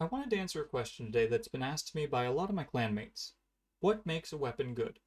I wanted to answer a question today that's been asked to me by a lot of my clanmates. What makes a weapon good?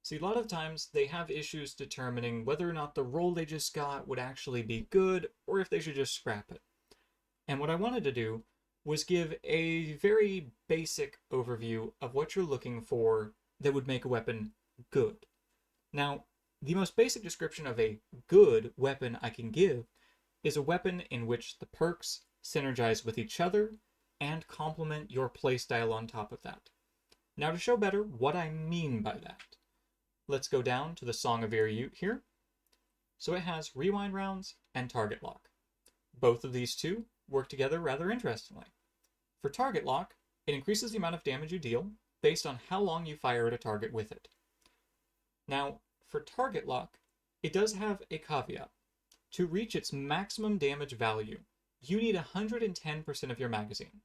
See, a lot of times they have issues determining whether or not the roll they just got would actually be good or if they should just scrap it. And what I wanted to do was give a very basic overview of what you're looking for that would make a weapon good. Now, the most basic description of a good weapon I can give is a weapon in which the perks synergize with each other and complement your playstyle on top of that. Now, to show better what I mean by that, let's go down to the Song of Uriut here. So it has rewind rounds and target lock. Both of these two work together rather interestingly. For target lock, it increases the amount of damage you deal based on how long you fire at a target with it. Now, for target lock, it does have a caveat. To reach its maximum damage value, you need 110% of your magazine.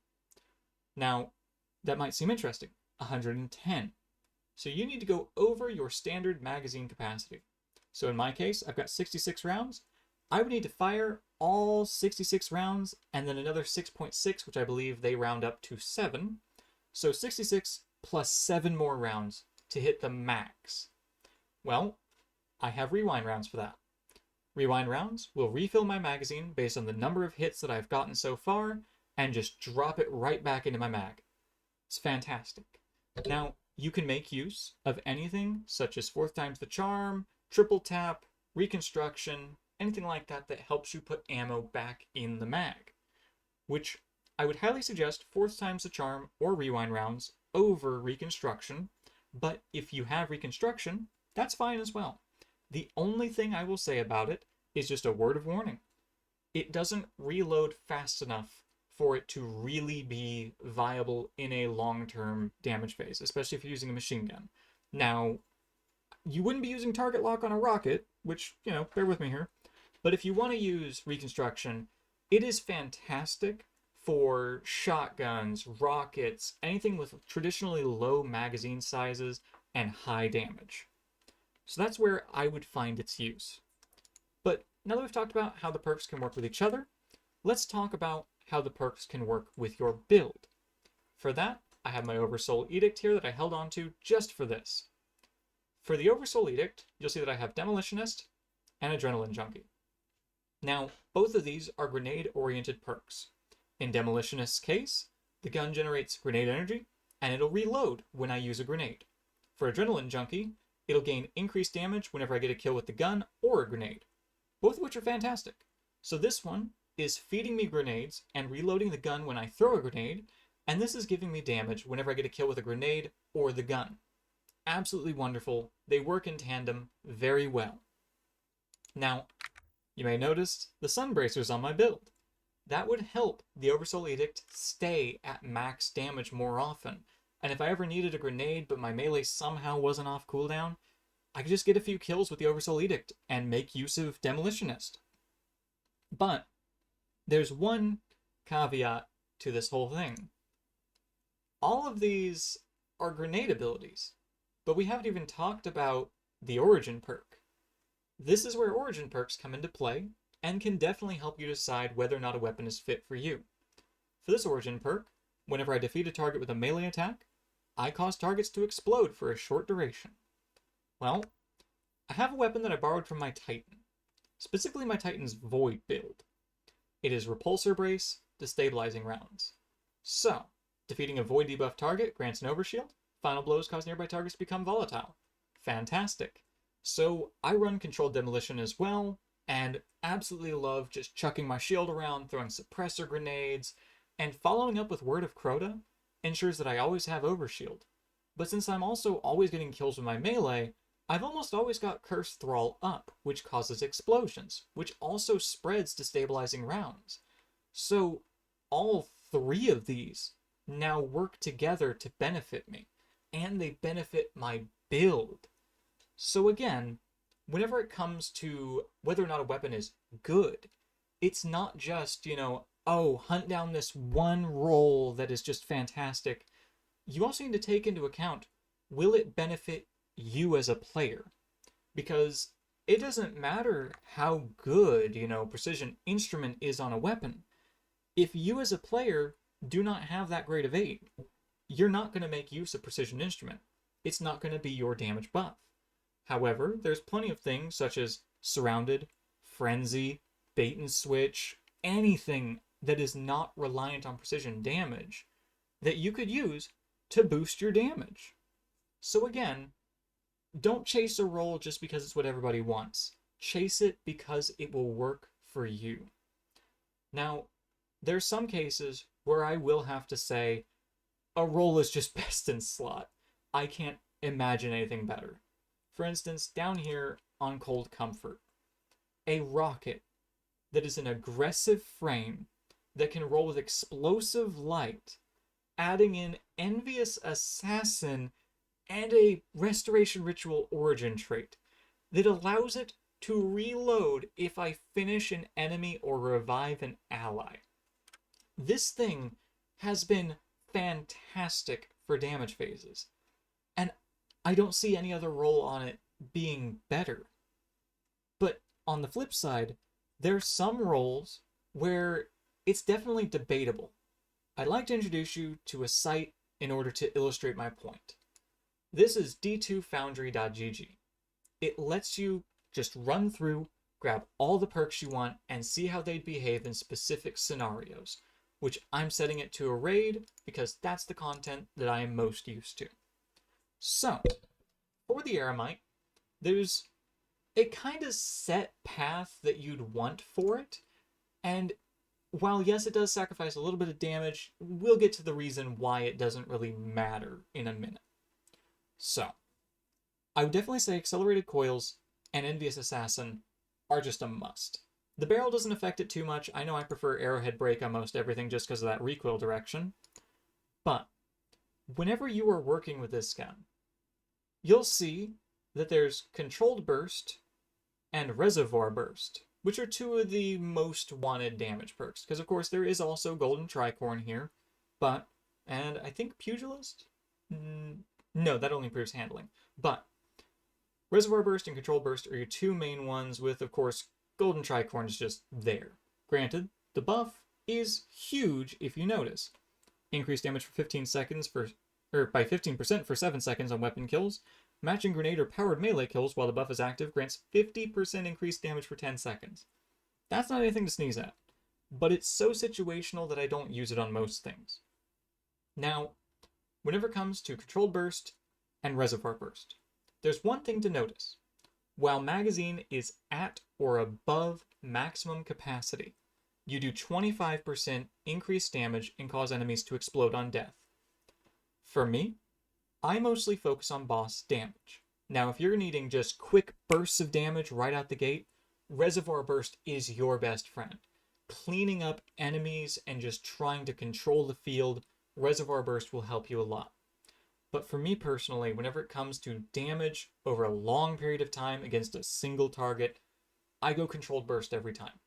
Now, that might seem interesting. 110. So you need to go over your standard magazine capacity. So in my case, I've got 66 rounds. I would need to fire all 66 rounds and then another 6.6, which I believe they round up to 7. So 66 plus 7 more rounds to hit the max. Well, I have rewind rounds for that. Rewind rounds will refill my magazine based on the number of hits that I've gotten so far and just drop it right back into my mag. It's fantastic. Now, you can make use of anything such as fourth time's the charm, triple tap, reconstruction, anything like that that helps you put ammo back in the mag, which I would highly suggest fourth time's the charm or rewind rounds over reconstruction, but if you have reconstruction, that's fine as well. The only thing I will say about it is just a word of warning. It doesn't reload fast enough for it to really be viable in a long-term damage phase, especially if you're using a machine gun. Now, you wouldn't be using target lock on a rocket, which, bear with me here, but if you want to use reconstruction, it is fantastic for shotguns, rockets, anything with traditionally low magazine sizes and high damage. So that's where I would find its use. But now that we've talked about how the perks can work with each other, let's talk about how the perks can work with your build. For that, I have my Oversoul Edict here that I held on to just for this. For the Oversoul Edict, you'll see that I have Demolitionist and Adrenaline Junkie. Now, both of these are grenade-oriented perks. In Demolitionist's case, the gun generates grenade energy, and it'll reload when I use a grenade. For Adrenaline Junkie, it'll gain increased damage whenever I get a kill with the gun or a grenade, both of which are fantastic. So this one is feeding me grenades and reloading the gun when I throw a grenade, and this is giving me damage whenever I get a kill with a grenade or the gun. Absolutely wonderful. They work in tandem very well. Now, you may notice the sun bracers on my build. That would help the Oversoul Edict stay at max damage more often. And if I ever needed a grenade but my melee somehow wasn't off cooldown, I could just get a few kills with the Oversoul Edict and make use of Demolitionist. But there's one caveat to this whole thing. All of these are grenade abilities, but we haven't even talked about the Origin perk. This is where Origin perks come into play and can definitely help you decide whether or not a weapon is fit for you. For this Origin perk, whenever I defeat a target with a melee attack, I cause targets to explode for a short duration. Well, I have a weapon that I borrowed from my Titan, specifically my Titan's Void build. It is Repulsor Brace, destabilizing rounds. So, defeating a Void debuff target grants an overshield. Final blows cause nearby targets to become volatile. Fantastic. So, I run Controlled Demolition as well, and absolutely love just chucking my shield around, throwing suppressor grenades, and following up with Word of Crota ensures that I always have overshield. But since I'm also always getting kills with my melee, I've almost always got Curse Thrall up, which causes explosions, which also spreads destabilizing rounds. So all three of these now work together to benefit me, and they benefit my build. So again, whenever it comes to whether or not a weapon is good, it's not just, hunt down this one roll that is just fantastic. You also need to take into account, will it benefit you as a player? Because it doesn't matter how good, Precision Instrument is on a weapon. If you as a player do not have that great of aim, you're not going to make use of Precision Instrument. It's not going to be your damage buff. However, there's plenty of things such as Surrounded, Frenzy, Bait and Switch, anything that is not reliant on precision damage that you could use to boost your damage. So again, don't chase a roll just because it's what everybody wants. Chase it because it will work for you. Now, there's some cases where I will have to say a roll is just best in slot. I can't imagine anything better. For instance, down here on Cold Comfort, a rocket that is an aggressive frame that can roll with explosive light, adding in Envious Assassin and a Restoration Ritual origin trait that allows it to reload if I finish an enemy or revive an ally. This thing has been fantastic for damage phases, and I don't see any other roll on it being better. But on the flip side, there's some rolls where it's definitely debatable. I'd like to introduce you to a site in order to illustrate my point. This is d2foundry.gg. It lets you just run through, grab all the perks you want, and see how they'd behave in specific scenarios, which I'm setting it to a raid because that's the content that I am most used to. So, for the Eremite, there's a kind of set path that you'd want for it, and while yes, it does sacrifice a little bit of damage, we'll get to the reason why it doesn't really matter in a minute. So, I would definitely say Accelerated Coils and Envious Assassin are just a must. The barrel doesn't affect it too much. I know I prefer Arrowhead Break on most everything just because of that recoil direction. But whenever you are working with this gun, you'll see that there's Controlled Burst and Reservoir Burst, which are two of the most wanted damage perks. Because of course there is also Golden Tricorn here, and I think Pugilist? No, that only improves handling. But Reservoir Burst and Controlled Burst are your two main ones, with, of course, Golden Tricorn is just there. Granted, the buff is huge if you notice. Increased damage for 15 seconds by 15% for 7 seconds on weapon kills. Matching grenade or powered melee kills while the buff is active grants 50% increased damage for 10 seconds. That's not anything to sneeze at, but it's so situational that I don't use it on most things. Now, whenever it comes to Controlled Burst and Reservoir Burst, there's one thing to notice. While magazine is at or above maximum capacity, you do 25% increased damage and cause enemies to explode on death. For me, I mostly focus on boss damage. Now, if you're needing just quick bursts of damage right out the gate, Reservoir Burst is your best friend. Cleaning up enemies and just trying to control the field, Reservoir Burst will help you a lot. But for me personally, whenever it comes to damage over a long period of time against a single target, I go Controlled Burst every time.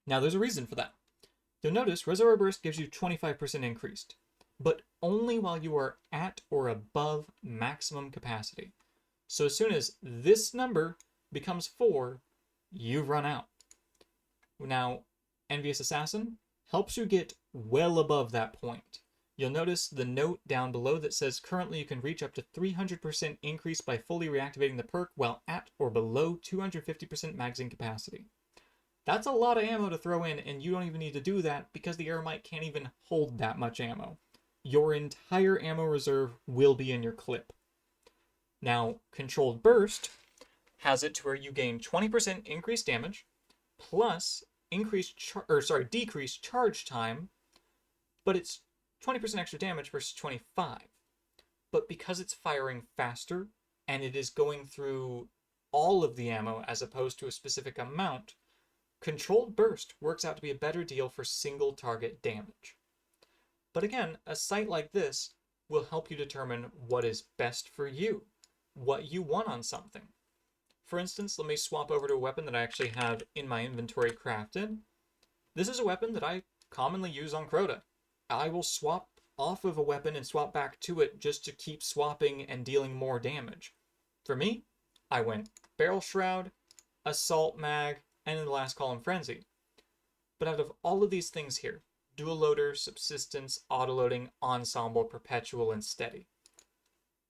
Now, there's a reason for that. You'll notice Reservoir Burst gives you 25% increased, but only while you are at or above maximum capacity. So as soon as this number becomes 4, you've run out. Now, Envious Assassin helps you get well above that point. You'll notice the note down below that says currently you can reach up to 300% increase by fully reactivating the perk while at or below 250% magazine capacity. That's a lot of ammo to throw in, and you don't even need to do that because the Eremite can't even hold that much ammo. Your entire ammo reserve will be in your clip. Now, Controlled Burst has it to where you gain 20% increased damage, plus decreased charge time, but it's 20% extra damage versus 25. But because it's firing faster, and it is going through all of the ammo as opposed to a specific amount, Controlled Burst works out to be a better deal for single target damage. But again, a site like this will help you determine what is best for you, what you want on something. For instance, let me swap over to a weapon that I actually have in my inventory crafted. This is a weapon that I commonly use on Crota. I will swap off of a weapon and swap back to it just to keep swapping and dealing more damage. For me, I went Barrel Shroud, Assault Mag, and in the last column Frenzy. But out of all of these things here, dual loader, subsistence, autoloading, ensemble, perpetual, and steady.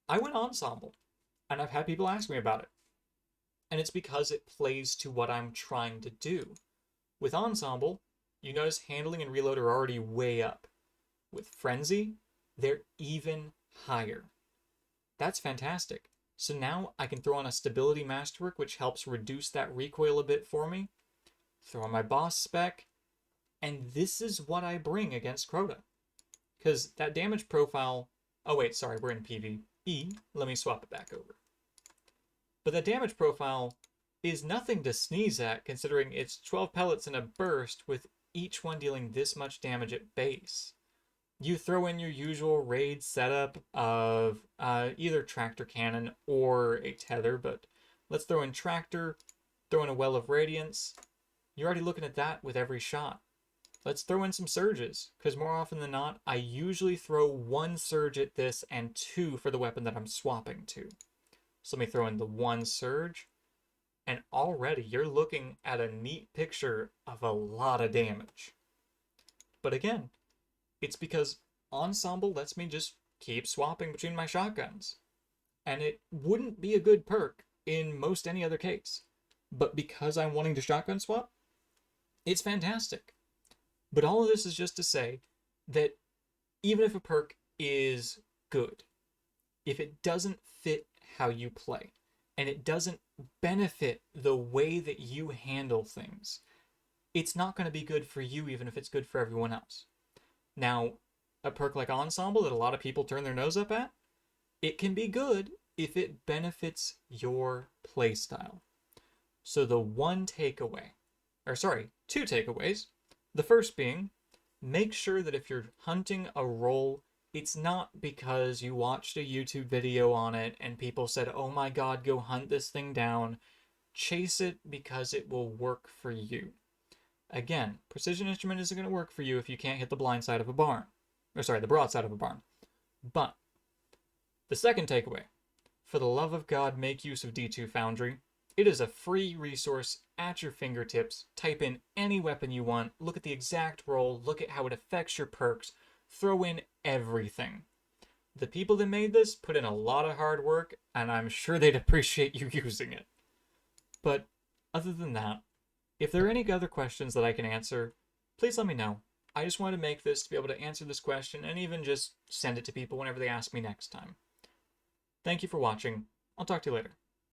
I went ensemble, and I've had people ask me about it. And it's because it plays to what I'm trying to do. With ensemble, you notice handling and reload are already way up. With frenzy, they're even higher. That's fantastic. So now I can throw on a stability masterwork, which helps reduce that recoil a bit for me. Throw on my boss spec, and this is what I bring against Crota. Because that damage profile... Oh wait, sorry, we're in PvE. Let me swap it back over. But that damage profile is nothing to sneeze at, considering it's 12 pellets in a burst, with each one dealing this much damage at base. You throw in your usual raid setup of either tractor cannon or a tether, but let's throw in tractor, throw in a well of radiance. You're already looking at that with every shot. Let's throw in some surges, because more often than not, I usually throw 1 surge at this and 2 for the weapon that I'm swapping to. So let me throw in the 1 surge, and already you're looking at a neat picture of a lot of damage. But again, it's because ensemble lets me just keep swapping between my shotguns. And it wouldn't be a good perk in most any other case. But because I'm wanting to shotgun swap, it's fantastic. But all of this is just to say that even if a perk is good, if it doesn't fit how you play, and it doesn't benefit the way that you handle things, it's not going to be good for you even if it's good for everyone else. Now, a perk like Ensemble that a lot of people turn their nose up at, it can be good if it benefits your playstyle. So the two takeaways. The first being, make sure that if you're hunting a role, it's not because you watched a YouTube video on it and people said, oh my god, go hunt this thing down. Chase it because it will work for you. Again, precision instrument isn't going to work for you if you can't hit the blind side of a barn. The broad side of a barn. But the second takeaway, for the love of God, make use of D2 Foundry. It is a free resource at your fingertips. Type in any weapon you want, look at the exact roll, look at how it affects your perks, throw in everything. The people that made this put in a lot of hard work, and I'm sure they'd appreciate you using it. But other than that, if there are any other questions that I can answer, please let me know. I just wanted to make this to be able to answer this question and even just send it to people whenever they ask me next time. Thank you for watching. I'll talk to you later.